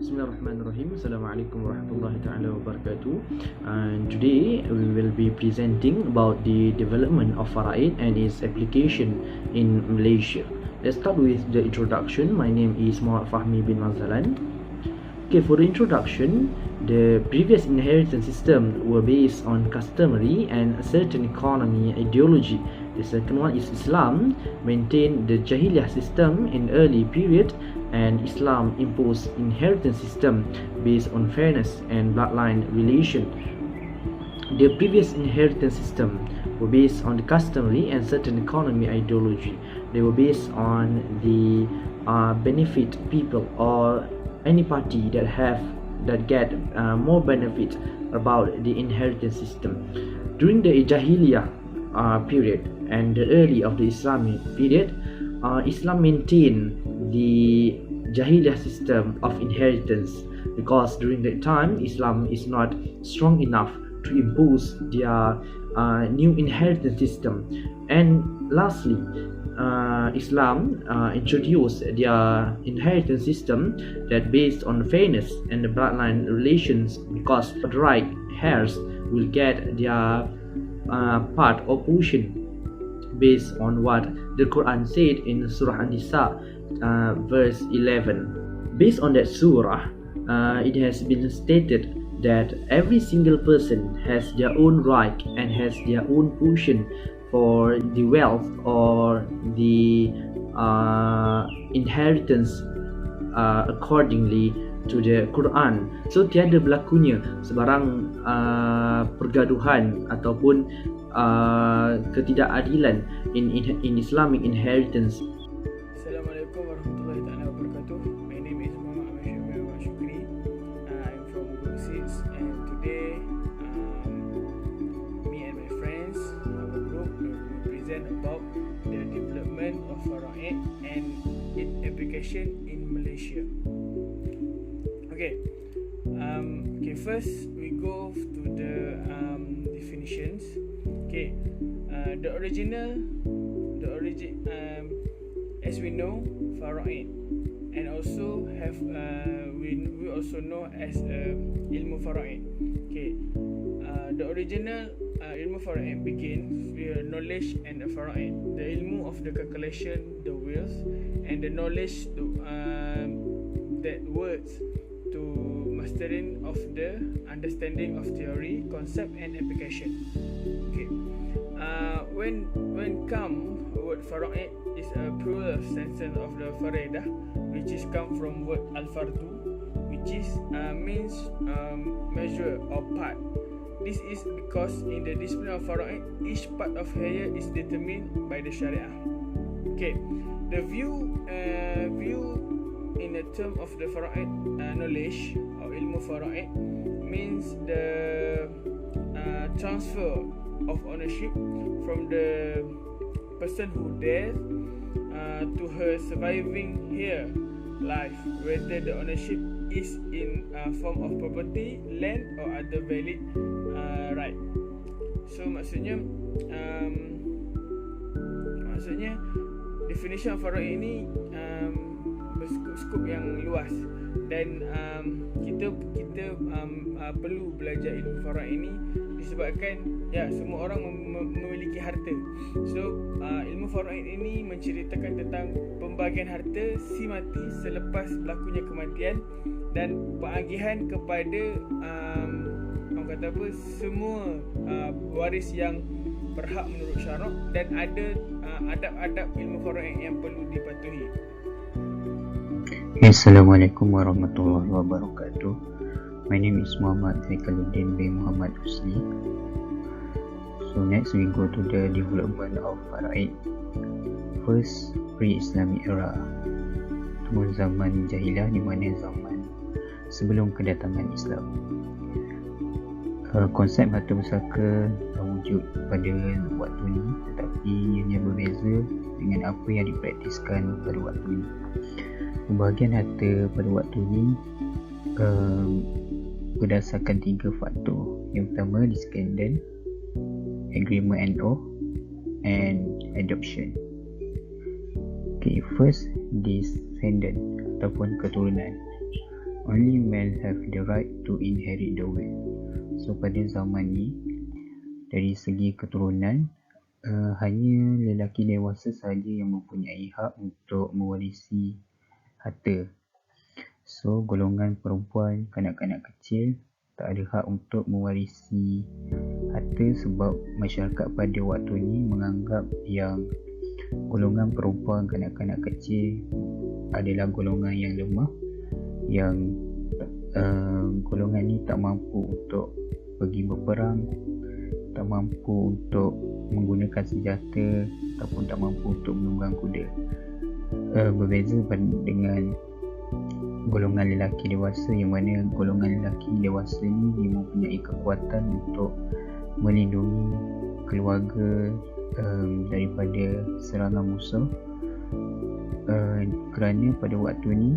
Bismillahirrahmanirrahim. Assalamualaikum warahmatullahi ta'ala wabarakatuh. And today we will be presenting about the development of Faraid and its application in Malaysia. Let's start with the introduction. My name is Muhammad Fahmi bin Mazalan. Okay, for the introduction, the previous inheritance system were based on customary and a certain economy ideology. The second one is Islam maintained the Jahiliyah system in early period, and Islam imposed inheritance system based on fairness and bloodline relation. The previous inheritance system were based on the customary and certain economy ideology. They were based on the benefit people or any party that get more benefit about the inheritance system. During the Jahiliyah period and the early of the Islamic period, Islam maintained the Jahiliyah system of inheritance, because during that time Islam is not strong enough to impose their new inheritance system. And lastly, Islam introduced their inheritance system that based on fairness and the bloodline relations, because the right heirs will get their part or portion based on what the Quran said in Surah An-Nisa verse 11. Based on that surah, it has been stated that every single person has their own right and has their own portion for the wealth or the inheritance accordingly to the Quran. So tiada berlakunya sebarang pergaduhan ataupun ketidakadilan in Islamic inheritance. Assalamualaikum warahmatullahi ta'ala wabarakatuh. My name is Muhammad Shukri. I'm from Group 6, and today me and my friends, our group, will present about the development of Faraid and its application in Malaysia. Okay, first we go to the definitions. Okay, the origin, as we know, Faraid, and also have we also know as ilmu Faraid. Okay, the original ilmu Faraid begins with knowledge and Faraid, the ilmu of the calculation, the wills, and the knowledge that words to mastering of the understanding of theory, concept, and application. Okay, when come word Faraid is a plural sentence of the Faraidah, which is come from word al-fardu, which is means measure or part. This is because in the discipline of Faraid, each part of higher is determined by the Sharia. Okay, the view in the term of the Faraid knowledge or ilmu Faraid means the transfer of ownership from the person who died to her surviving here life, whether the ownership is in form of property, land, or other valid right. So maksudnya definition of Faraid ini berskop yang luas, dan kita perlu belajar ilmu Faraid ini disebabkan semua orang memiliki harta. So ilmu Faraid ini menceritakan tentang pembagian harta si mati selepas berlakunya kematian dan pengagihan kepada semua waris yang berhak menurut syarak, dan ada adab-adab ilmu Faraid yang perlu dipatuhi. Assalamualaikum warahmatullahi wabarakatuh. My name is Muhammad Zaikaluddin bin Muhammad Usli. So next we go to the development of Faraid. First, pre-Islamic era, atau zaman Jahiliyah, di mana zaman sebelum kedatangan Islam. Konsep harta pusaka wujud pada waktu ini, tetapi ianya berbeza dengan apa yang dipraktiskan pada waktu ini. Pembahagian harta pada waktu ini berdasarkan 3 faktor. Yang pertama, descendant, agreement and oath, and adoption. Okay, first, descendant ataupun keturunan. only male have the right to inherit the wealth. So pada zaman ni, dari segi keturunan, hanya lelaki dewasa sahaja yang mempunyai hak untuk mewarisi harta. So golongan perempuan, kanak-kanak kecil tak ada hak untuk mewarisi harta sebab masyarakat pada waktu ni menganggap yang golongan perempuan, kanak-kanak kecil adalah golongan yang lemah, yang golongan ni tak mampu untuk pergi berperang, tak mampu untuk menggunakan senjata ataupun tak mampu untuk menunggang kuda. Berbeza dengan golongan lelaki dewasa, yang mana golongan lelaki dewasa ni dia mempunyai kekuatan untuk melindungi keluarga daripada serangan musuh, kerana pada waktu ni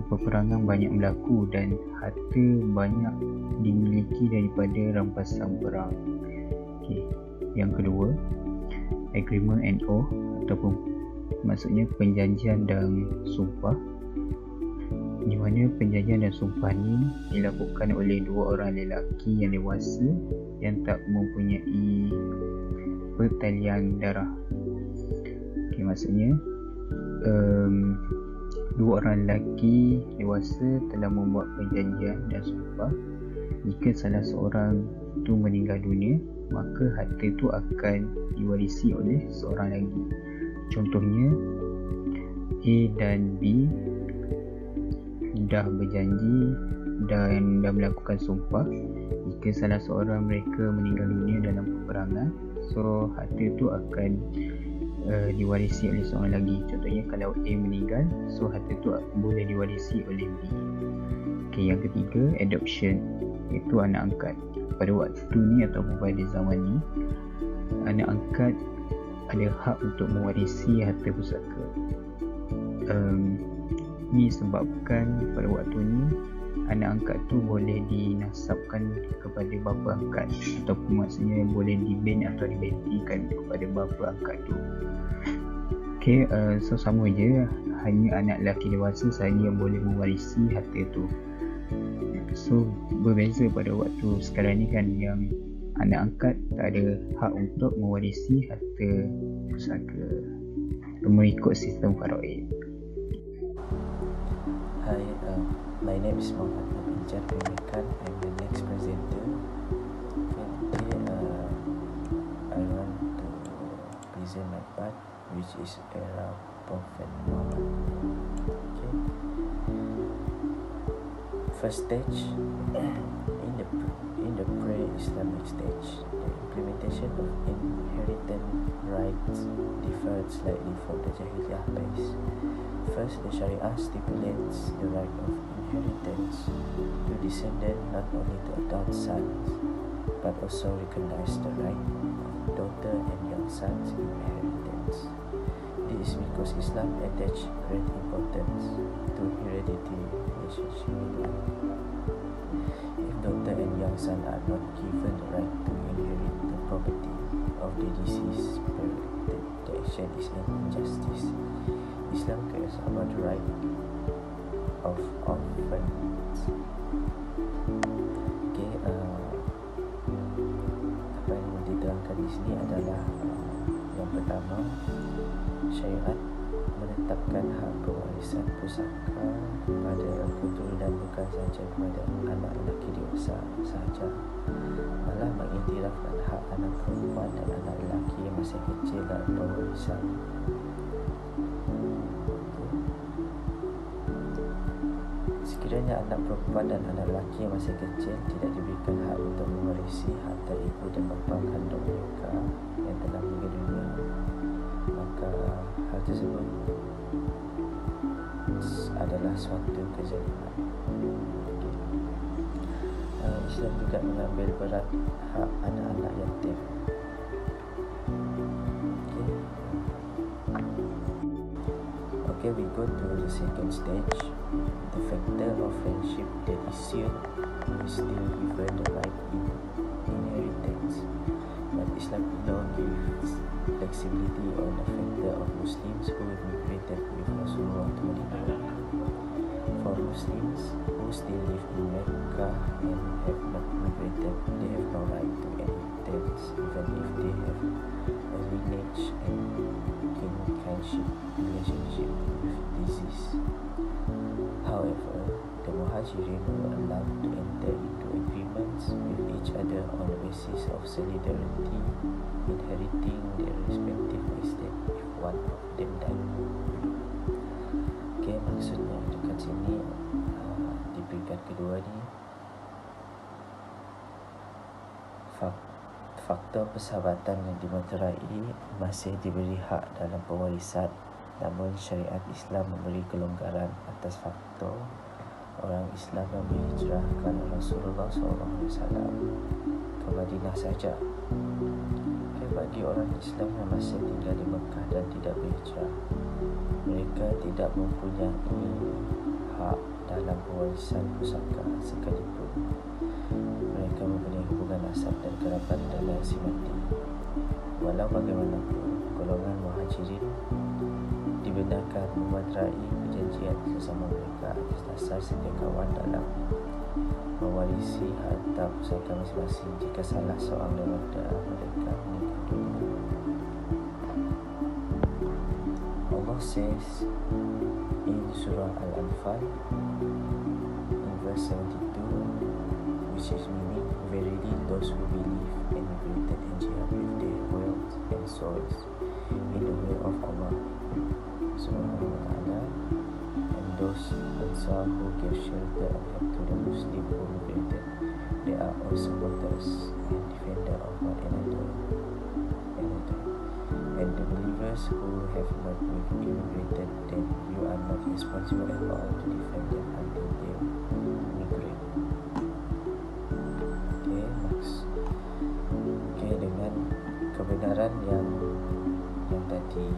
peperangan banyak berlaku dan harta banyak dimiliki daripada rampasan perang. Yang kedua, agreement and oath, ataupun maksudnya perjanjian dan sumpah, di mana perjanjian dan sumpah ni dilakukan oleh dua orang lelaki yang dewasa yang tak mempunyai pertalian darah. Maksudnya dua orang lelaki dewasa telah membuat perjanjian dan sumpah, jika salah seorang tu meninggal dunia, maka harta tu akan diwarisi oleh seorang lagi. Contohnya, A dan B dah berjanji dan dah melakukan sumpah, jika salah seorang mereka meninggal dunia dalam peperangan, so harta tu akan diwarisi oleh seorang lagi. Contohnya kalau A meninggal, so harta tu boleh diwarisi oleh B. Yang ketiga, adoption, iaitu anak angkat. Pada waktu ni ataupun pada zaman ni, anak angkat ada hak untuk mewarisi harta pusaka. Ni sebabkan pada waktu ni anak angkat tu boleh dinasabkan kepada bapa angkat, ataupun maksudnya boleh dibin atau dibentikan kepada bapa angkat tu. So sama je, hanya anak lelaki dewasa sahaja yang boleh mewarisi harta tu. So berbeza pada waktu sekarang ni kan, yang anak angkat tak ada hak untuk mewarisi harta pusaka mengikut sistem Faraid. Hi, my name is Muhammad Abinjar Pemikan. I'm the next presenter. Today, I want to present my part, which is era Prophet Muhammad. First stage, in the pre-Islamic stage, the implementation of inheritance rights differed slightly from the Jahiliyah base. First, the Sharia stipulates the right of inheritance to descendants, not only to adult sons, but also recognize the right of daughter and young sons in inheritance. This is because Islam attaches great importance to hereditary relationship in life. If daughter and young son are not given the right to inherit the property of the deceased parent, the action is an injustice. Islam cares about the right of orphans. Apa yang diterangkan di sini adalah yang pertama, syariat menetapkan hak pewarisan pusaka pada keturunan bukan sahaja kepada anak lelaki dewasa sahaja, malah mengiktirafkan hak anak perempuan dan anak lelaki yang masih kecil dalam pewarisan. Sekiranya anak perempuan dan anak lelaki yang masih kecil tidak diberikan hak untuk mewarisi harta ibu dan bapa kandung mereka yang telah meninggal dunia, maka hal tersebut adalah suatu kezaliman. Islam juga mengambil berat hak anak-anak yatim. Okay, we go to the second stage. The factor of friendship that is sealed is still given the right in inheritance, but Islam law gives flexibility on the factor of Muslims who migrated with Rasulullah to Medina. For Muslims who still live in Mecca and have not migrated, they have no right to inheritance, even if they have a lineage and kinship relationship with disease. However, the Muhajirin were allowed to enter into agreements with each other on the basis of solidarity, inheriting their respective estate if one of them died. Okay, maksudnya dekat sini di peringkat kedua ni, faktor persahabatan yang dimeterai masih diberi hak dalam pewarisan, namun syariat Islam memberi kelonggaran atas faktor orang Islam yang berhijrah kerana Rasulullah SAW ke Madinah saja. Bagi orang Islam yang masih tinggal di Mekah dan tidak berhijrah, mereka tidak mempunyai hak dalam pewarisan pusaka sekalipun mereka mempunyai hubungan nasab dan kerabat dalam si mati. Walau bagaimanapun, golongan Muhajirin dibenarkan memeterai perjanjian sesama mereka atas dasar sedia kawan dalam mewarisi harta pusaka masing-masing jika salah seorang daripada mereka meninggal dunia. Allah says in Surah Al-Anfal in verse 72, which is meaning, verily those who believe and migrated and jihad with their wealth and souls in the way of Allah Subhanahu wa ta'ala, and those Ansar who gave shelter and help to the Muslim who migrated, they are all supporters and defender of one another. And the believers who have not immigrated, then you are not responsible at all to defend them until they migrate. Okay, dengan kebenaran yang tadi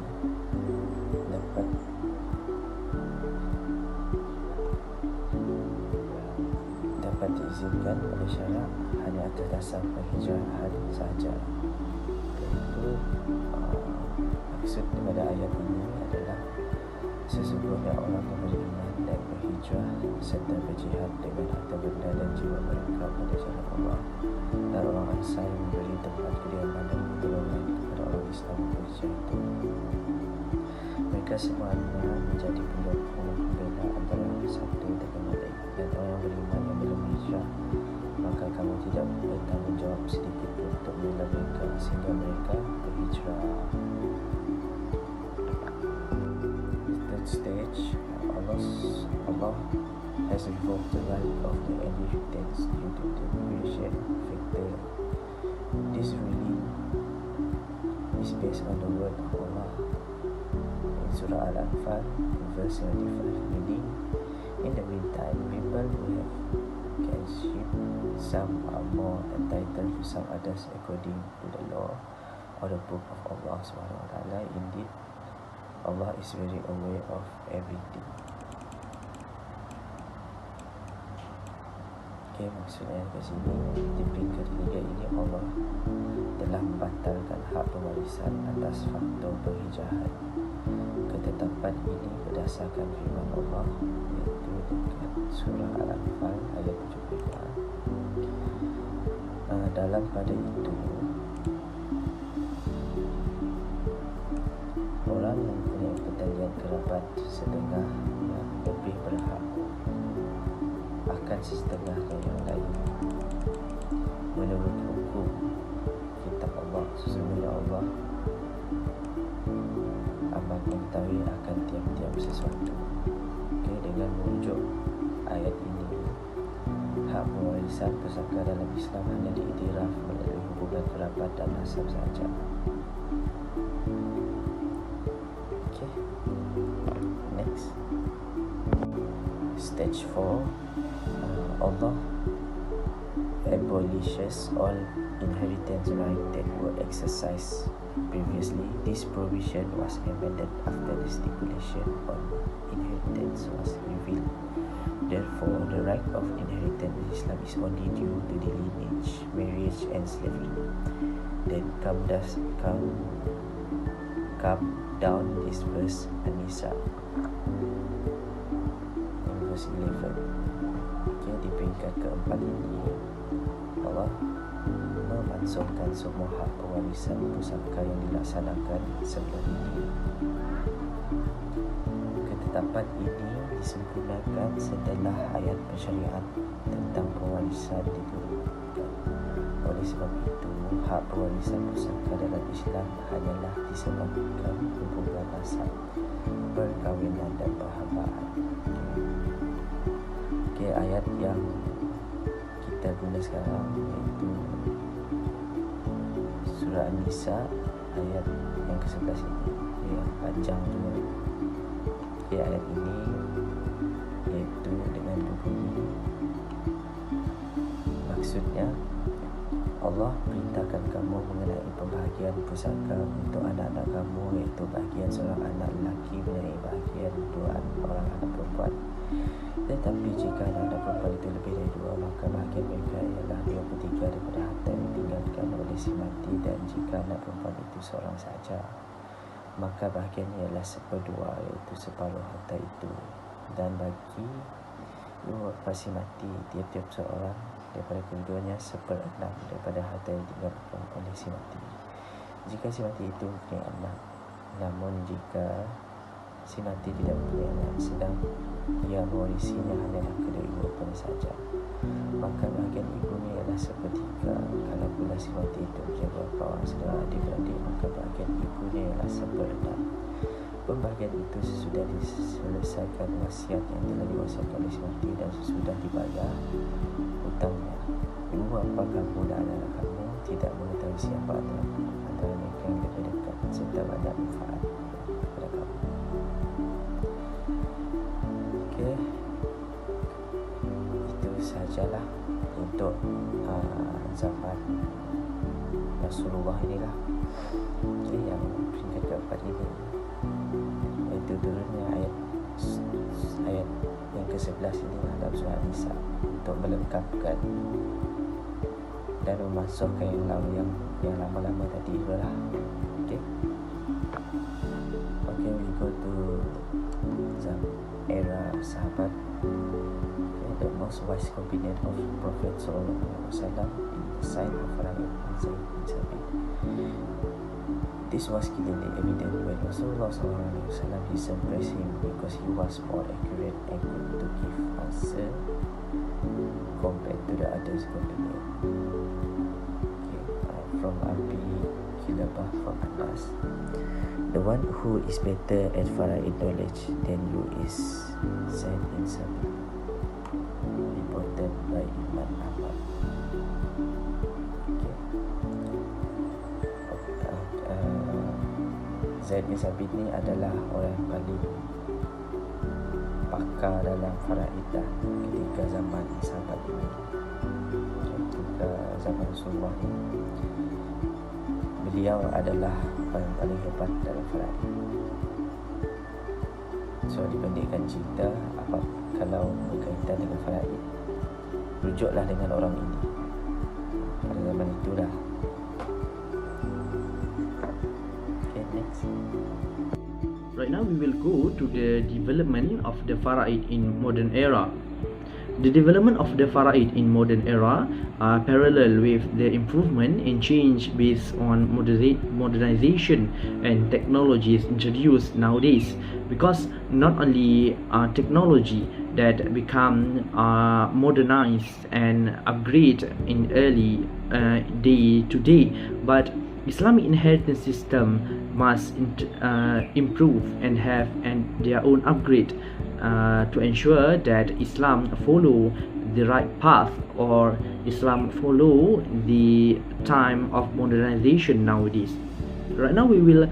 dapat diizinkan oleh syarak hanya atas dasar penghijrahan sahaja. Itu maksud daripada ayat ini adalah sesungguhnya orang yang beriman dan berhijrah serta berjihad dengan harta benda dan jiwa mereka pada jalan Allah, dan orang Ansar yang memberi tempat kediaman dan pertolongan kepada orang Islam yang berhijrah itu, mereka semuanya menjadi penyokong pembela antara orang satu dengan lain, dan orang beriman yang belum hijrah, maka kamu tidak bertanggungjawab sedikit pun untuk membela mereka sehingga mereka berhijrah. Stage, Allah has revoked the right of the inheritance due to the creation factor. This ruling is based on the word of Allah in Surah Al-Anfal, verse 75, meaning, in the meantime, people who have kinship, some are more entitled to some others according to the law or the book of Allah Subhanahu wa ta'ala. Indeed, Allah is very aware of everything. Okay, maksudnya kat sini, di peringkat ketiga ini Allah telah membatalkan hak pewarisan atas faktor perhijrahan. Ketetapan ini berdasarkan firman Allah, iaitu dekat Surah Al-Anfal ayat 75. Dalam pada itu, orang yang mempunyai pertalian kerabat setengah yang lebih berhak akan setengah yang lain menurut hukum kitab Allah. Sesungguhnya Allah amat mengetahui akan tiap-tiap sesuatu. Okay, dengan merujuk ayat ini, hak pewarisan pusaka dalam Islam hanya diiktiraf melalui hubungan kerabat dan nasab sahaja. Next, stage 4, Allah abolishes all inheritance rights that were exercised previously. This provision was amended after the stipulation on inheritance was revealed. Therefore, the right of inheritance in Islam is only due to the lineage, marriage and slavery. Then come down this verse An-Nisa, verse 11. Okay, di peringkat keempat ini Allah memansuhkan semua hak pewarisan pusaka yang dilaksanakan sebelum ini. Ketetapan ini disempurnakan setelah ayat pensyariat tentang pewarisan diturunkan. Oleh sebab itu, hak pewarisan pusaka dalam Islam hanyalah disebabkan hubungan nasab, perkahwinan dan perhambaan. Okay, ayat yang kita guna sekarang iaitu surah An-Nisa ayat yang ke-11 ini, yang panjang juga. Okay, ayat ini iaitu dengan berbunyi, maksudnya Allah perintahkan kamu mengenai pembahagian pusaka untuk anak-anak kamu, iaitu bahagian seorang anak lelaki mengenai bahagian dua orang anak perempuan. Tetapi jika anak-anak perempuan itu lebih dari dua, maka bahagian mereka ialah 2/3 daripada harta yang ditinggalkan oleh si mati. Dan jika anak perempuan itu seorang sahaja, maka bahagiannya ialah 1/2, iaitu separuh harta itu. Dan bagi dua si mati, tiap-tiap seorang daripada keduanya 1/6 daripada harta yang ditinggalkan oleh si mati. Jika si mati itu mempunyai anak, namun jika si mati tidak mempunyai anak, sedang ia mewarisinya hanyalah kedua ibunya saja, maka bahagian ibunya ialah 1/3. Kalau pula si mati itu mempunyai beberapa orang saudara adik-beradik, maka bahagian ibunya ialah 1/6. Pembahagian itu sesudah diselesaikan wasiat yang telah diwasiatkan oleh si mati dan sesudah dibayar hutangnya. Ibu bapa kamu dan anak kamu tidak mengetahui siapa antara mereka yang lebih dekat serta banyak manfaat kepada kamu. Okey, itu sajalah untuk zaman Rasulullah inilah. Okey, yang peringkat keempat ini iaitu turunnya ayat yang ke-11 ini dalam surah An-Nisa untuk melengkapkan dan memasukkan yang lama-lama tadi itulah. Okay, we go to the era sahabat. Okay, the most wise companion of Prophet Sallallahu Alaihi Wasallam in the sign of Faraid and Zaid bin Sabit. This was clearly evident when Rasulullah SAW listened praised him because he was more accurate and could to give answer compared to the others companion. Okay, from Abi Kilabah from Anas, the one who is better at Faraid knowledge than you is Zaid bin Sabit, reported by Imam Ahmad. Zaid bin Sabit ni adalah orang yang paling pakar dalam Faraid ketika zaman sahabat ini. Ketika zaman Rasulullah ni, beliau adalah orang yang paling hebat dalam Faraid. So dibandingkan cerita apa kalau berkaitan dengan Faraid, rujuklah dengan orang ini pada zaman itulah. Right now we will go to the development of the Faraid in modern era. The development of the Faraid in modern era are parallel with the improvement and change based on modernization and technologies introduced nowadays, because not only technology that become modernized and upgrade in early day to day, but Islamic inheritance system must improve and have their own upgrade to ensure that Islam follow the right path, or Islam follow the time of modernization nowadays. Right now we will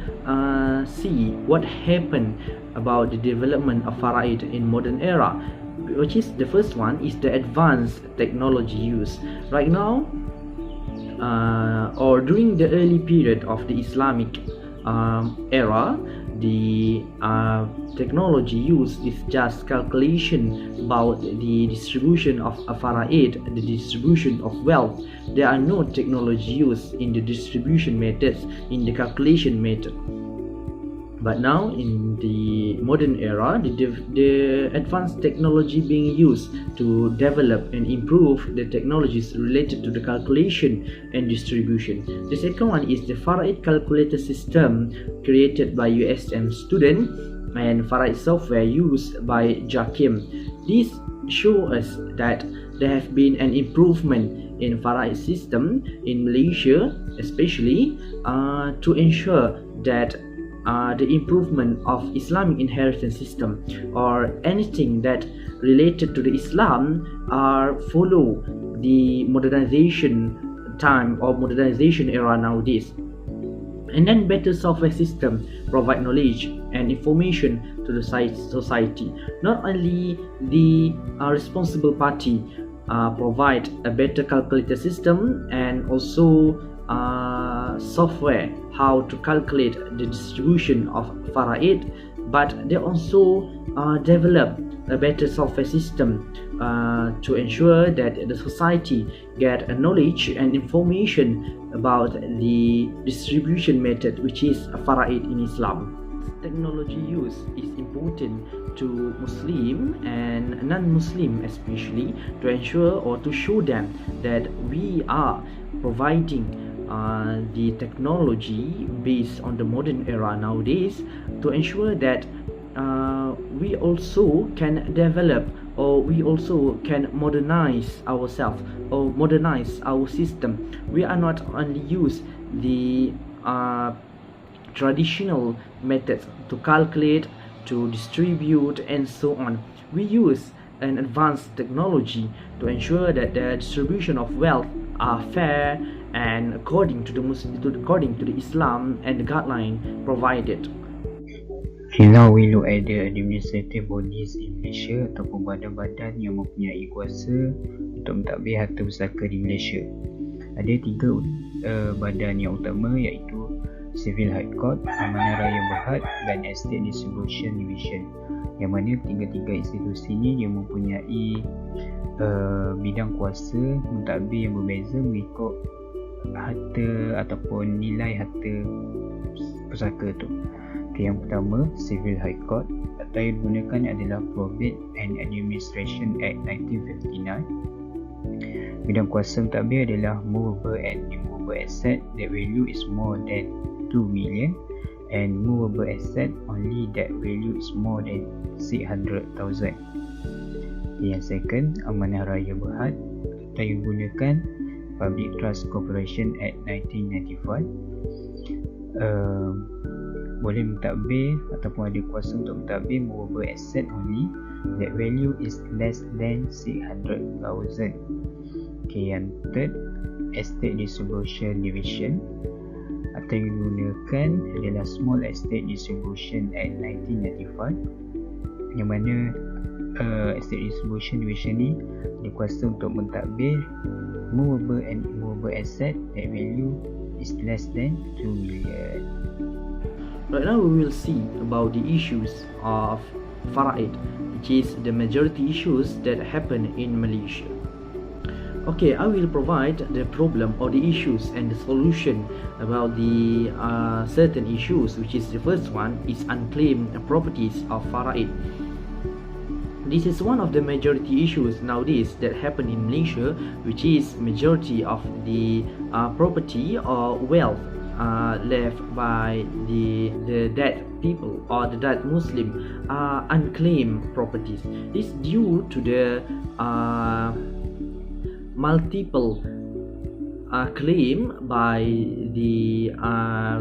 see what happened about the development of Faraid in modern era, which is the first one is the advanced technology use. Right now, or during the early period of the Islamic era, the technology used is just calculation about the distribution of a Faraid, the distribution of wealth. There are no technology used in the distribution methods, in the calculation method. But now in the modern era, the advanced technology being used to develop and improve the technologies related to the calculation and distribution. The second one is the Faraid calculator system created by USM student and Faraid software used by Jakim. This shows us that there have been an improvement in Faraid system in Malaysia, especially to ensure that the improvement of Islamic inheritance system or anything that related to the Islam are follow the modernization time or modernization era nowadays. And then better software system provide knowledge and information to the society. Not only the responsible party provide a better calculator system and also software how to calculate the distribution of Faraid, but they also develop a better software system to ensure that the society get a knowledge and information about the distribution method, which is Faraid in Islam. Technology use is important to Muslim and non-Muslim especially, to ensure or to show them that we are providing the technology based on the modern era nowadays, to ensure that we also can develop or we also can modernize ourselves or modernize our system. We are not only use the traditional methods to calculate, to distribute and so on. We use an advanced technology to ensure that the distribution of wealth are fair and according to the Islam and the guideline provided. Okay, now we look at the administrative bodies in Malaysia ataupun badan-badan yang mempunyai kuasa untuk mentadbir harta pusaka di Malaysia. Ada 3 badan yang utama, iaitu Civil High Court, Amanah Raya Berhad dan Estate Distribution Division, yang mana 3 institusi ini dia mempunyai bidang kuasa mentadbir yang berbeza mengikut harta ataupun nilai harta pusaka tu. Okay, yang pertama, Civil High Court atau yang digunakan adalah Probate and Administration Act 1959. Bidang kuasa mentadbir adalah movable and immovable asset that value is more than 2 million and movable asset only that value is more than 600,000. Yang second, Amanah Raya Berhad atau yang digunakan Public Trust Corporation Act 1995. Boleh mentadbir ataupun ada kuasa untuk mentadbir movable asset only that value is less than 600,000. Okay, yang third, Estate Distribution Division atau yang digunakan adalah Small Estate Distribution Act 1995, yang mana Estate Distribution Division ni ada kuasa untuk mentadbir movable and immovable asset that value is less than 2 million. Right now we will see about the issues of Faraid, which is the majority issues that happen in Malaysia. Okay, I will provide the problem or the issues and the solution about the certain issues, which is the first one is unclaimed properties of Faraid. This is one of the majority issues nowadays that happen in Malaysia, which is majority of the property or wealth left by the dead people or the dead Muslim unclaimed properties. This due to the multiple claim by the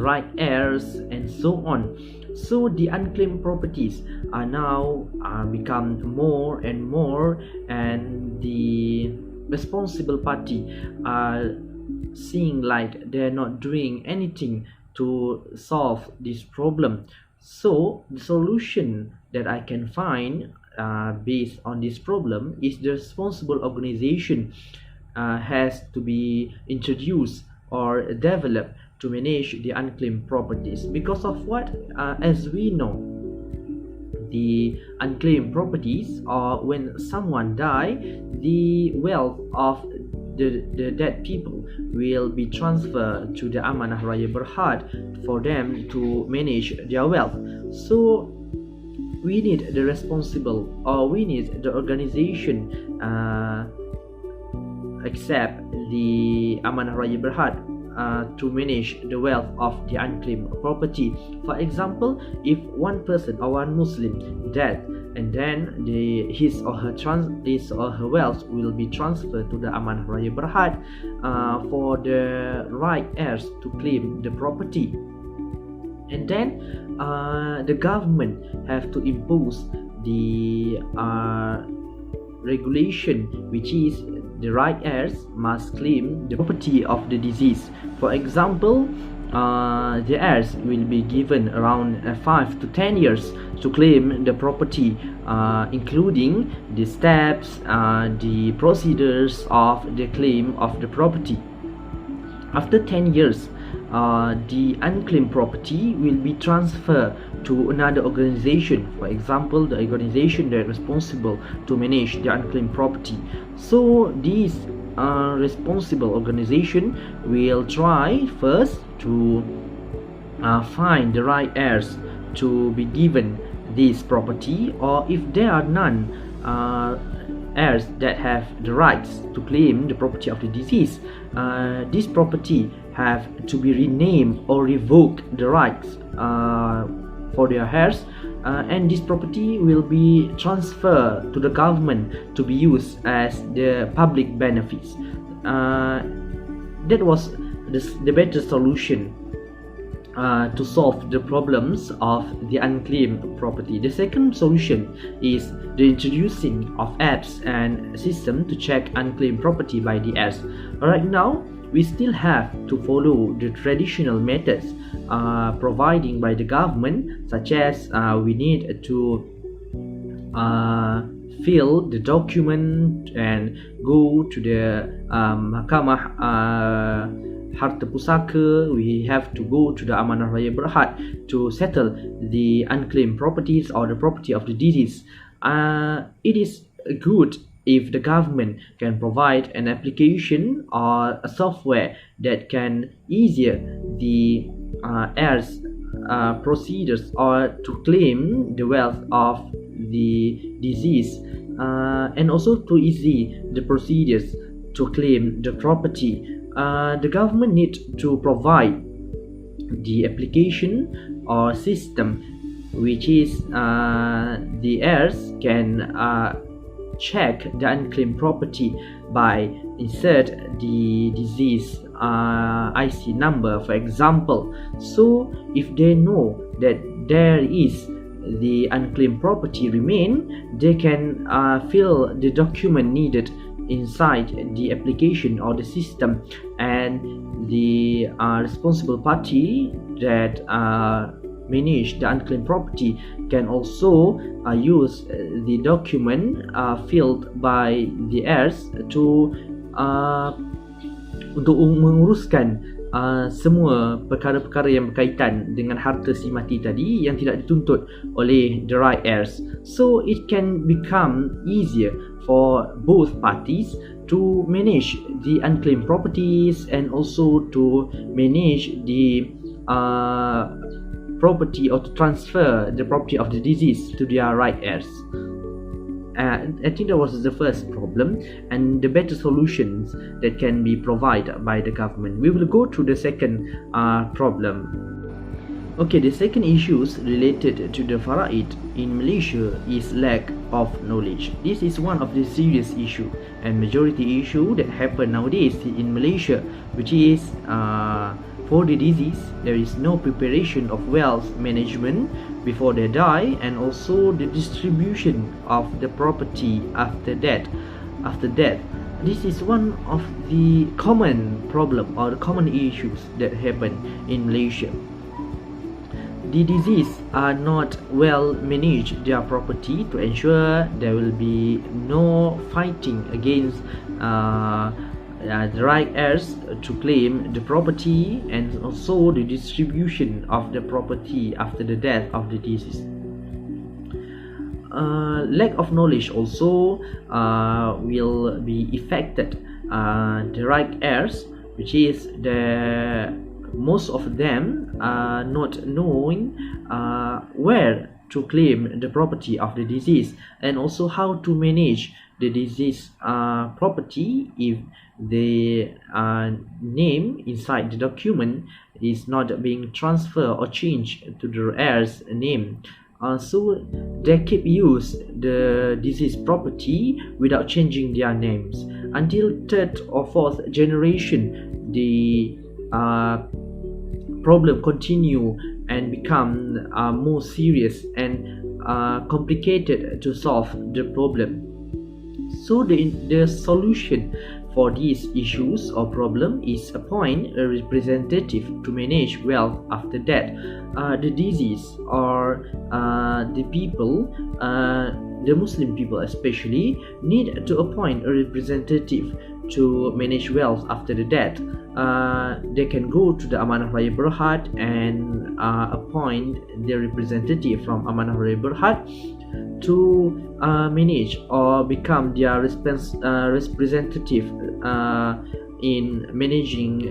right heirs and so on. So the unclaimed properties are now become more and more, and the responsible party are seeing like they're not doing anything to solve this problem. So the solution that I can find based on this problem is the responsible organization has to be introduced or developed to manage the unclaimed properties. Because of what? As we know, the unclaimed properties, or when someone die, the wealth of the dead people will be transferred to the Amanah Raya Berhad for them to manage their wealth. So we need the responsible, or we need the organization accept the Amanah Raya Berhad to manage the wealth of the unclaimed property. For example, if one person or one Muslim died, and then his or her wealth will be transferred to the Amanah Raya Berhad for the right heirs to claim the property. And then the government have to impose the regulation, which is the right heirs must claim the property of the deceased. For example, the heirs will be given around 5 to 10 years to claim the property, including the steps, the procedures of the claim of the property. After 10 years, the unclaimed property will be transferred to another organization, for example the organization that is responsible to manage the unclaimed property. So this responsible organization will try first to find the right heirs to be given this property, or if there are none heirs that have the rights to claim the property of the deceased, this property have to be renamed or revoke the rights for their heirs, and this property will be transferred to the government to be used as the public benefits. That was the better solution to solve the problems of the unclaimed property. The second solution is the introducing of apps and system to check unclaimed property by the heirs. Right now, we still have to follow the traditional methods providing by the government, such as we need to fill the document and go to the Mahkamah Harta Pusaka. We have to go to the Amanah Raya Berhad to settle the unclaimed properties or the property of the deceased. It is good if the government can provide an application or a software that can easier the heirs procedures or to claim the wealth of the deceased, and also to easy the procedures to claim the property. The government needs to provide the application or system which is the heirs can check the unclaimed property by insert the deceased IC number, for example. So if they know that there is the unclaimed property remain, they can fill the document needed inside the application or the system, and the responsible party that manage the unclaimed property can also use the document filled by the heirs to untuk menguruskan semua perkara-perkara yang berkaitan dengan harta si mati tadi yang tidak dituntut oleh the right heirs. So it can become easier for both parties to manage the unclaimed properties and also to manage the property or to transfer the property of the deceased to their right heirs. I think that was the first problem and the better solutions that can be provided by the government. We will go to the second problem. Okay, the second issues related to the Faraid in Malaysia is lack of knowledge. This is one of the serious issue and majority issue that happen nowadays in Malaysia, which is for the deceased, there is no preparation of wealth management before they die, and also the distribution of the property after death. This is one of the common problem or the common issues that happen in Malaysia. The deceased are not well managed their property to ensure there will be no fighting against the right heirs to claim the property, and also the distribution of the property after the death of the deceased. Lack of knowledge also will be affected the right heirs, which is the most of them are not knowing where to claim the property of the deceased, and also how to manage the deceased property if the name inside the document is not being transferred or changed to the heirs name. So they keep use the deceased property without changing their names until third or fourth generation. The problem continue and become more serious and complicated to solve the problem. So the solution for these issues or problem is appoint a representative to manage wealth after death. The deceased or the people, the Muslim people especially, need to appoint a representative to manage wealth after the death. They can go to the Amanah Raya Berhad and appoint their representative from Amanah Raya Berhad to manage or become their representative in managing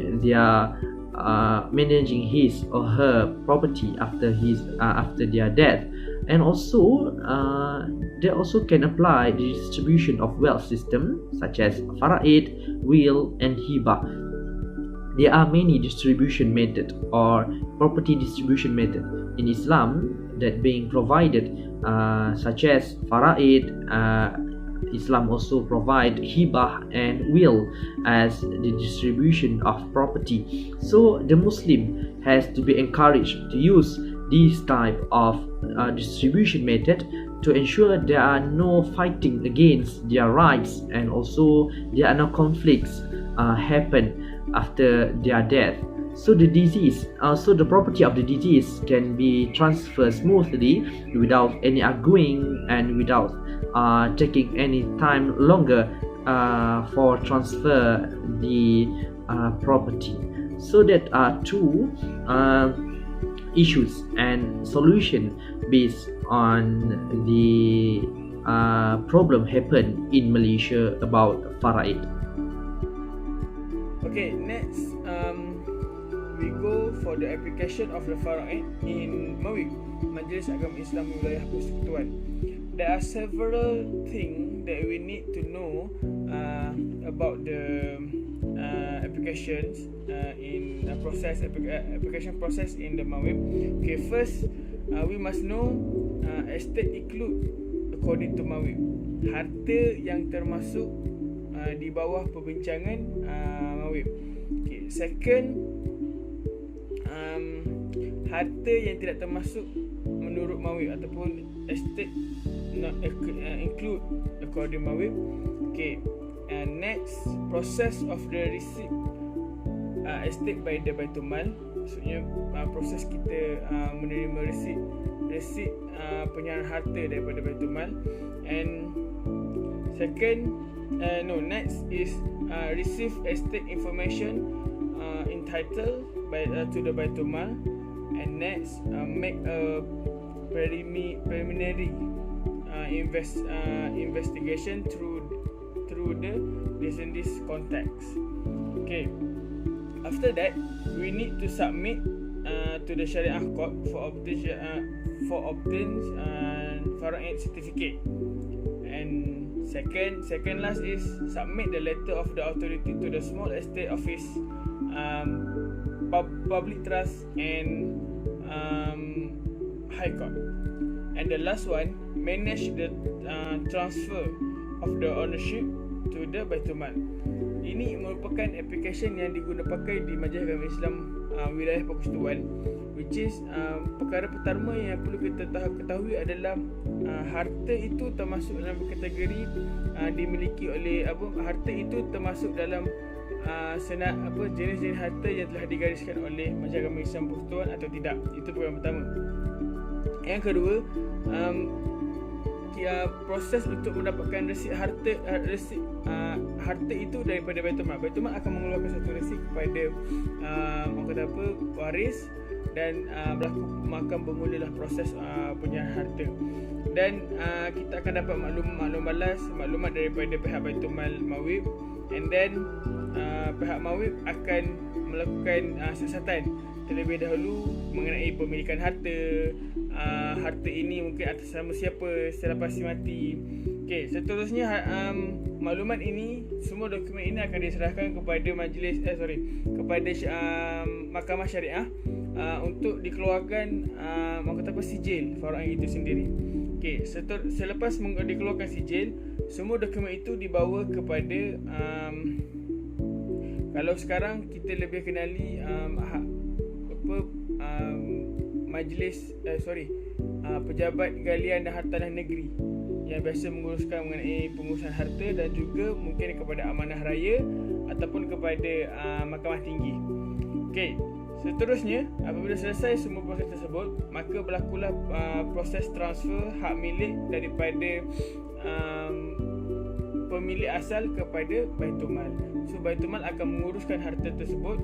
his or her property after their death. And also they also can apply the distribution of wealth system such as Faraid, will, and Hibah. There are many distribution method or property distribution method in Islam that being provided, such as Faraid. Islam also provide Hibah and will as the distribution of property. So the Muslim has to be encouraged to use this type of distribution method to ensure there are no fighting against their rights, and also there are no conflicts happen after their death. So the property of the deceased can be transferred smoothly without any arguing and without taking any time longer for transfer the property. So that are two issues and solution based on the problem happen in Malaysia about Faraid. Okay, next we go for the application of the Faraid in Mawib, Majlis Agama Islam Wilayah Persekutuan. There are several things that we need to know about the applications in application process in the Mawib. Okay, first we must know estate include according to Mawib, harta yang termasuk di bawah perbincangan Mawib. Okay, second, harta yang tidak termasuk menurut Mawib ataupun estate not include according Mawib. Okay, and next, process of the receipt estate by the Baitul Mal. Maksudnya proses kita menerima receipt penyerahan harta daripada Baitul Mal. And second, next is receive estate information entitled to the Baitul Mal. And next, make a preliminary investigation through the descendants contacts. Okay, after that we need to submit to the Syariah Court for obtain Faraid certificate. And second last is submit the letter of the authority to the small estate office, public trust, and High Court. And the last one, manage the transfer of the ownership to the Baitul Mal. Ini merupakan application yang diguna pakai di Majlis Agama Islam Wilayah Persekutuan, which is perkara pertama yang perlu kita ketahui adalah harta itu termasuk dalam kategori dimiliki oleh harta itu termasuk dalam jenis-jenis harta yang telah digariskan oleh Majlis Agama Islam Persekutuan atau tidak. Itu perkara pertama. Yang kedua, proses untuk mendapatkan resit harta itu daripada Baitul Mal. Baitul Mal akan mengeluarkan satu resit kepada waris dan akan bermulalah proses punya harta. Dan kita akan dapat maklumat daripada pihak Baitul Mal Mawib, and then pihak Mawib akan melakukan siasatan terlebih dahulu mengenai pemilikan harta. Harta ini mungkin atas nama siapa selepas si mati. Okey, seterusnya maklumat ini, semua dokumen ini akan diserahkan kepada kepada mahkamah syariah untuk dikeluarkan sijil faraid itu sendiri. Okey, selepas dikeluarkan sijil, semua dokumen itu dibawa kepada kalau sekarang kita lebih kenali pejabat galian dan hartanah negeri yang biasa menguruskan mengenai pengurusan harta, dan juga mungkin kepada amanah raya ataupun kepada mahkamah tinggi. Okey, seterusnya apabila selesai semua proses tersebut, maka berlakulah proses transfer hak milik daripada pemilik asal kepada Baitul Mal. So Baitul Mal akan menguruskan harta tersebut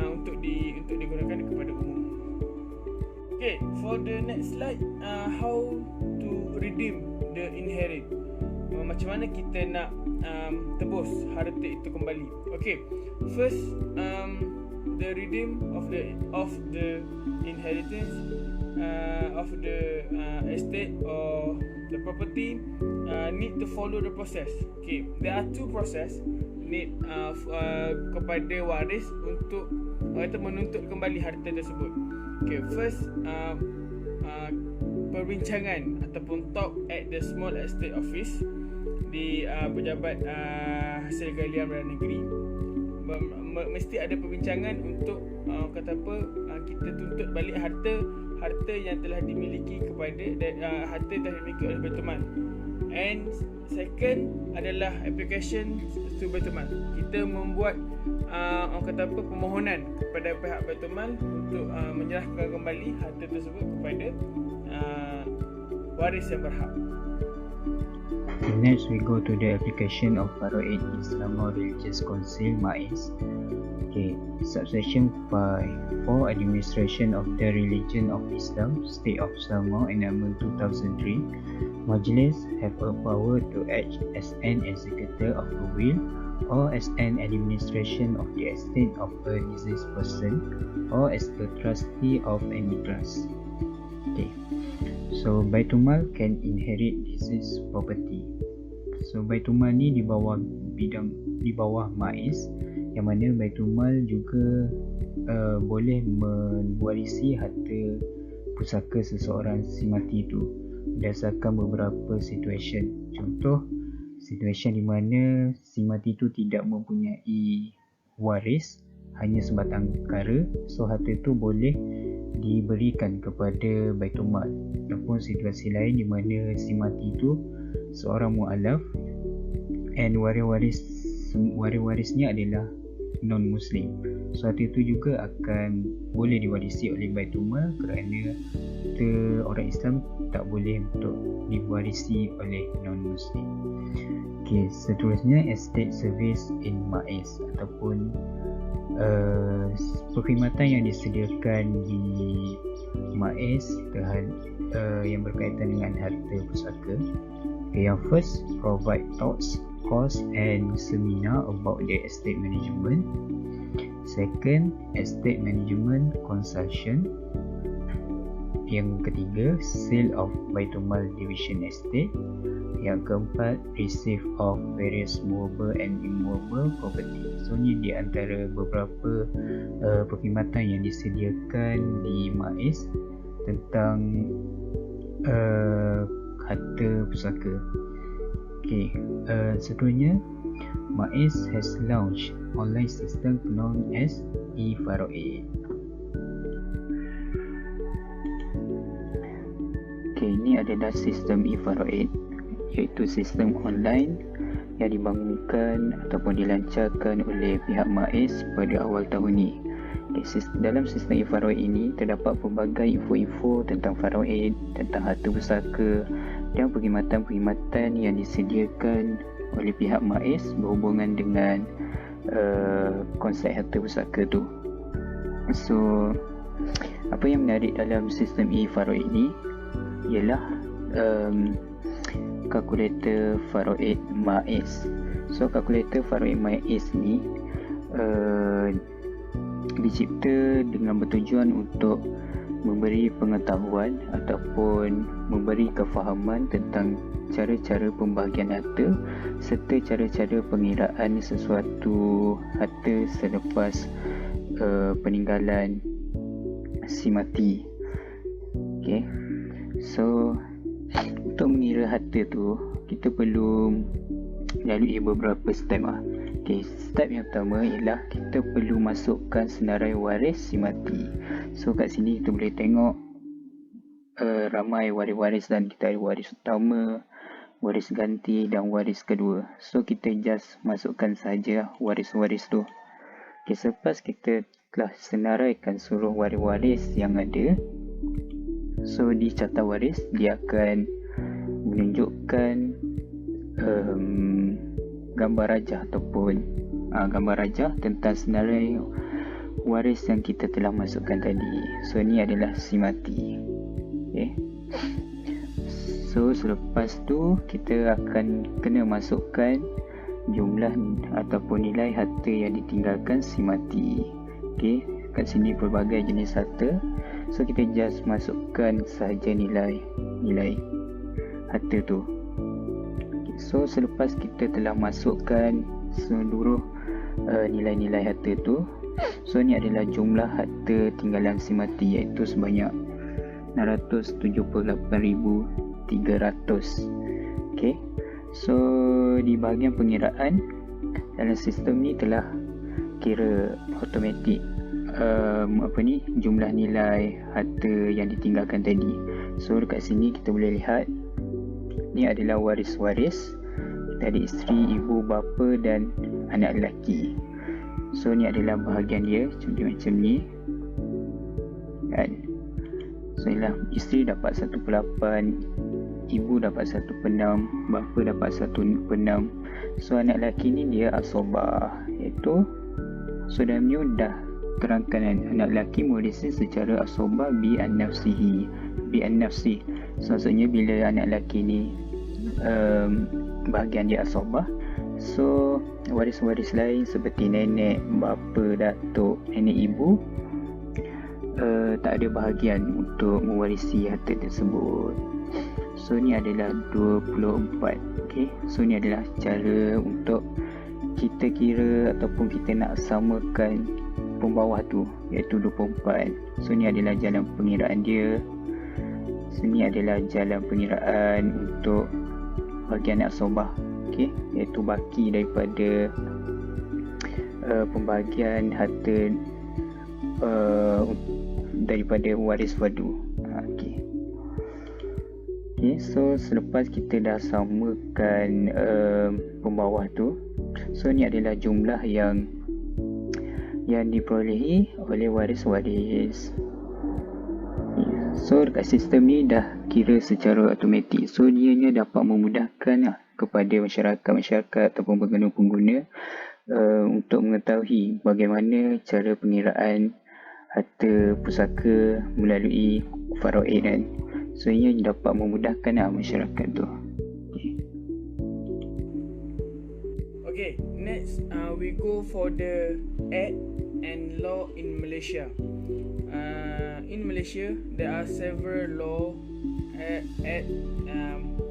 untuk digunakan kepada umum. Okay, for the next slide, how to redeem the inherit. Macam mana kita nak tebus harta itu kembali. Okay, first the redeem of the inheritance of the estate or the property need to follow the process. Okay, there are two process need kepada waris untuk menuntut kembali harta tersebut. Okay, first perbincangan ataupun talk at the small estate office di pejabat hasil galian raya negeri. Mesti ada perbincangan untuk kita tuntut balik harta yang telah dimiliki harta yang telah dimiliki oleh Baitul Mal. And second adalah application to Baitul Mal. Kita membuat permohonan kepada pihak Baitul Mal untuk menyerahkan kembali harta tersebut kepada waris yang berhak. Next, we go to the application of Faraid Islamo Religious Council MAIS. Okay, subsection 5 for administration of the religion of Islam, State of Selangor, Enactment 2003. Majlis have a power to act as an executor of a will or as an administration of the estate of a deceased person or as a trustee of any trust. Okay, so Baitul Mal can inherit deceased property. So Baitul Mal ni di bawah MAIS, yang mana Baitul Mal juga boleh mewarisi harta pusaka seseorang si mati itu berdasarkan beberapa situasi. Contoh, situasi di mana si mati itu tidak mempunyai waris, hanya sebatang kara, so harta itu boleh diberikan kepada Baitul Mal. Ataupun situasi lain di mana si mati itu seorang mu'alaf and waris-warisnya adalah non-Muslim, so harta itu juga akan boleh diwarisi oleh Baitul Mal kerana orang Islam tak boleh untuk diwarisi oleh non-Muslim. Okay, seterusnya estate service in MAIS ataupun perkhidmatan yang disediakan di MAIS yang berkaitan dengan harta pusaka. Okay, yang first, provide talks, course and seminar about the estate management. Second, estate management consultation. Yang ketiga, sale of Baitul Mal division estate. Yang keempat, receive of various movable and immovable property. So ni di antara beberapa perkhidmatan yang disediakan di MAIS tentang harta pusaka. Okay, seterusnya, MAIS has launched online system known as e-Faraid. Okay, ini adalah sistem e-Faraid, iaitu sistem online yang dibangunkan ataupun dilancarkan oleh pihak MAIS pada awal tahun ini. Dalam sistem e-Faraid ini terdapat pelbagai info-info tentang Faraid, tentang harta pusaka dan perkhidmatan-perkhidmatan yang disediakan oleh pihak MAIS berhubungan dengan konsep harta pusaka tu. So Apa yang menarik dalam sistem Faraid ni ialah kalkulator Faraid MAES. So kalkulator Faraid MAES ni dicipta dengan bertujuan untuk memberi pengetahuan ataupun memberi kefahaman tentang cara-cara pembahagian harta serta cara-cara pengiraan sesuatu harta selepas peninggalan si mati. Okay. So untuk mengira harta tu kita perlu lalui beberapa step lah. Okay, step yang pertama ialah kita perlu masukkan senarai waris si mati. So kat sini kita boleh tengok ramai waris-waris, dan kita ada waris utama, waris ganti dan waris kedua. So kita just masukkan saja waris-waris tu. Okay, selepas kita telah senaraikan seluruh waris-waris yang ada, so di carta waris dia akan menunjukkan gambar rajah ataupun gambar rajah tentang senarai waris yang kita telah masukkan tadi. So ni adalah si mati. Okay. So selepas tu kita akan kena masukkan jumlah ataupun nilai harta yang ditinggalkan si mati. Okay, kat sini pelbagai jenis harta. So kita just masukkan sahaja nilai harta tu. Okay, so selepas kita telah masukkan seluruh nilai-nilai harta tu, so ni adalah jumlah harta tinggalan si mati, iaitu sebanyak 678,300. Okay, so di bahagian pengiraan dalam sistem ni telah kira automatik jumlah nilai harta yang ditinggalkan tadi. So dekat sini kita boleh lihat ni adalah waris-waris. Kita ada isteri, ibu, bapa dan anak lelaki. So ni adalah bahagian dia macam ni kan. So inilah isteri dapat 1/8, ibu dapat 1/6, bapa dapat 1/6. So anak lelaki ni dia asobah, iaitu so dalam ni dah terangkan kan, anak lelaki mewarisi secara asobah bi an-nafsi. So maksudnya bila anak lelaki ni bahagian dia asobah, so waris-waris lain seperti nenek, bapa, datuk, nenek ibu tak ada bahagian untuk mewarisi harta tersebut. So ni adalah 24. Okay, so ni adalah cara untuk kita kira ataupun kita nak samakan pembawah tu, iaitu 24. So ni adalah jalan pengiraan dia. So ni adalah jalan pengiraan untuk bahagian asobah. Okay, iaitu baki daripada pembahagian harta daripada waris fardu. Okay. Okay, so selepas kita dah samakan pembawah tu, so ni adalah jumlah yang diperolehi oleh waris-waris. So dekat sistem ni dah kira secara automatik. So dianya dapat memudahkan kepada masyarakat ataupun pengguna-pengguna untuk mengetahui bagaimana cara pengiraan harta pusaka melalui Faraid kan. So ia dapat memudahkan masyarakat tu. Okay, next we go for the Act and law in Malaysia. In Malaysia, there are several law act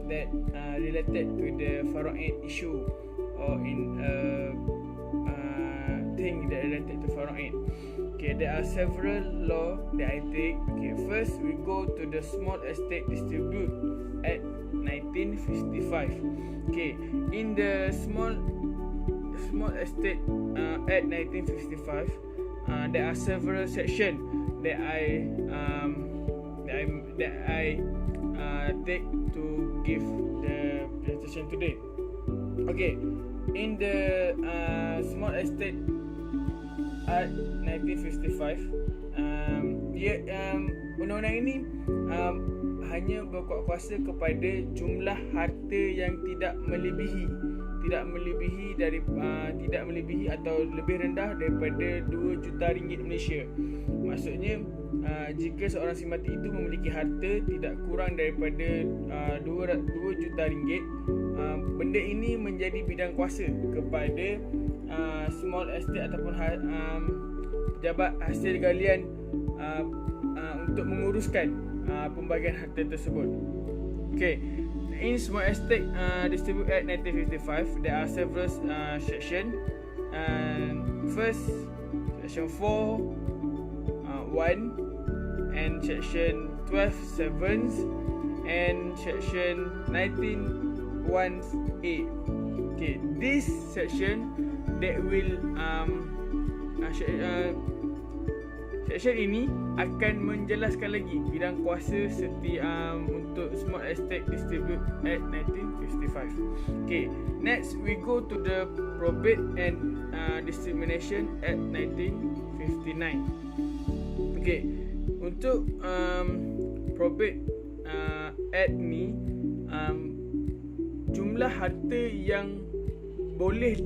that related to the Faraid issue, or in thing that related to Faraid. Okay, there are several law that I take. Okay, first we go to the Small Estate Dispute Act 1955. Okay, in the Small Estate Act 1955, there are several sections that I take to give the presentation today. Okay, in the Small Estate Act 1955, undang-undang ini hanya berkuat kuasa kepada jumlah harta yang tidak melebihi tidak melebihi atau lebih rendah daripada 2 juta ringgit Malaysia. Maksudnya jika seorang si mati itu memiliki harta tidak kurang daripada 2 juta ringgit, benda ini menjadi bidang kuasa kepada small estate ataupun pejabat hasil galian untuk menguruskan pembahagian harta tersebut. Okay, in Small Estate Distribute Act 1955, there are several sections. First, section 4 1 and section 12 7 and section 19 1A. Okay, this section that will section ini akan menjelaskan lagi bidang kuasa untuk Small Estate Distribute Act 1955. Okay, next we go to the Probate and Dissemination Act 1959. Okay, untuk Probate Act ni, jumlah harta yang boleh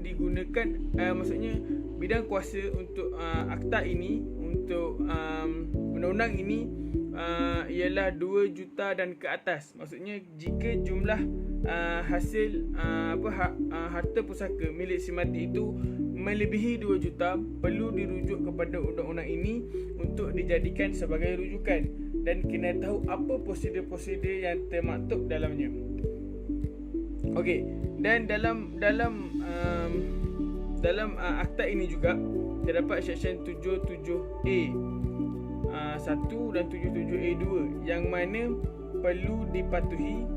digunakan, maksudnya bidang kuasa untuk akta ini, untuk undang-undang ini ialah 2 juta dan ke atas. Maksudnya jika jumlah hasil harta pusaka milik si mati itu melebihi 2 juta, perlu dirujuk kepada undang-undang ini untuk dijadikan sebagai rujukan dan kena tahu apa prosedur-prosedur yang termaktub dalamnya. Okey, dan dalam akta ini juga terdapat section 77A 1 dan 77A 2 yang mana perlu dipatuhi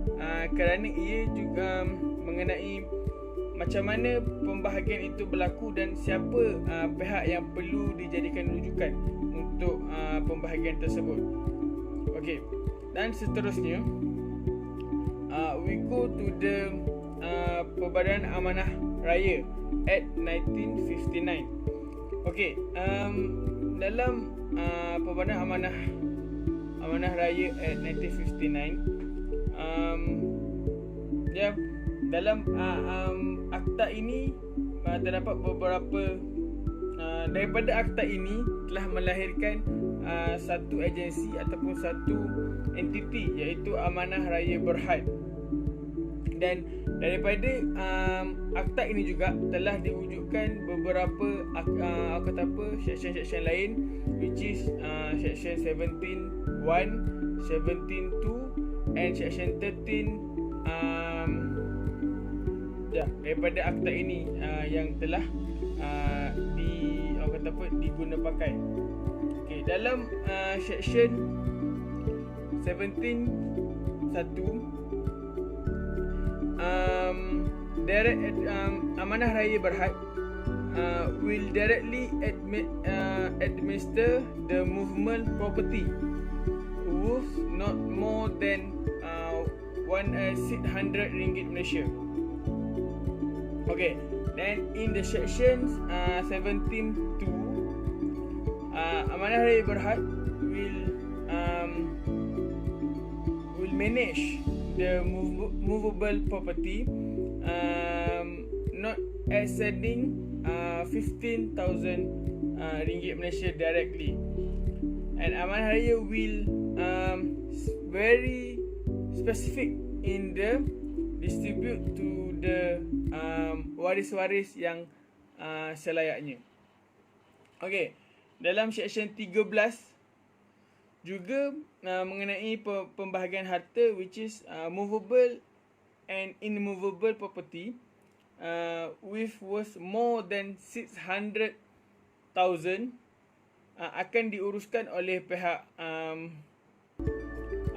kerana ia juga mengenai macam mana pembahagian itu berlaku dan siapa pihak yang perlu dijadikan rujukan untuk pembahagian tersebut. Okey, dan seterusnya we go to the Perbadan Amanah Raya Act 1959. Okey, dalam Perbadan Amanah Raya Act 1959, dalam akta ini terdapat beberapa daripada akta ini telah melahirkan satu agensi ataupun satu entiti, iaitu Amanah Raya Berhad. Dan daripada akta ini juga telah diwujudkan beberapa section-section lain, which is section 17.1, 17.2 and section 13 daripada akta ini yang telah diguna pakai. Okay, dalam section 17.1 Amanah Raya Berhad will directly administer the movement property worth not more than 600 ringgit Malaysia. Okay, then in the sections 17.2, Amanah Raya Berhad will manage the movable property not exceeding 15,000 ringgit Malaysia directly, and Amanah Raya will very specific in the distribute to the waris-waris yang selayaknya. Okay, dalam section 13 juga mengenai pembahagian harta, which is movable and immovable property with worth more than 600,000 akan diuruskan oleh pihak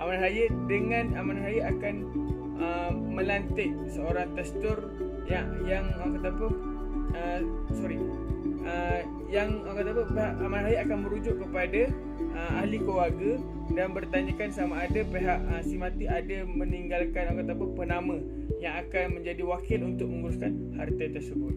Amanah Raya, dengan Amanah Raya akan melantik seorang testur yang pihak Amanah Raya akan merujuk kepada ahli keluarga dan bertanyakan sama ada pihak si mati ada meninggalkan penama yang akan menjadi wakil untuk menguruskan harta tersebut.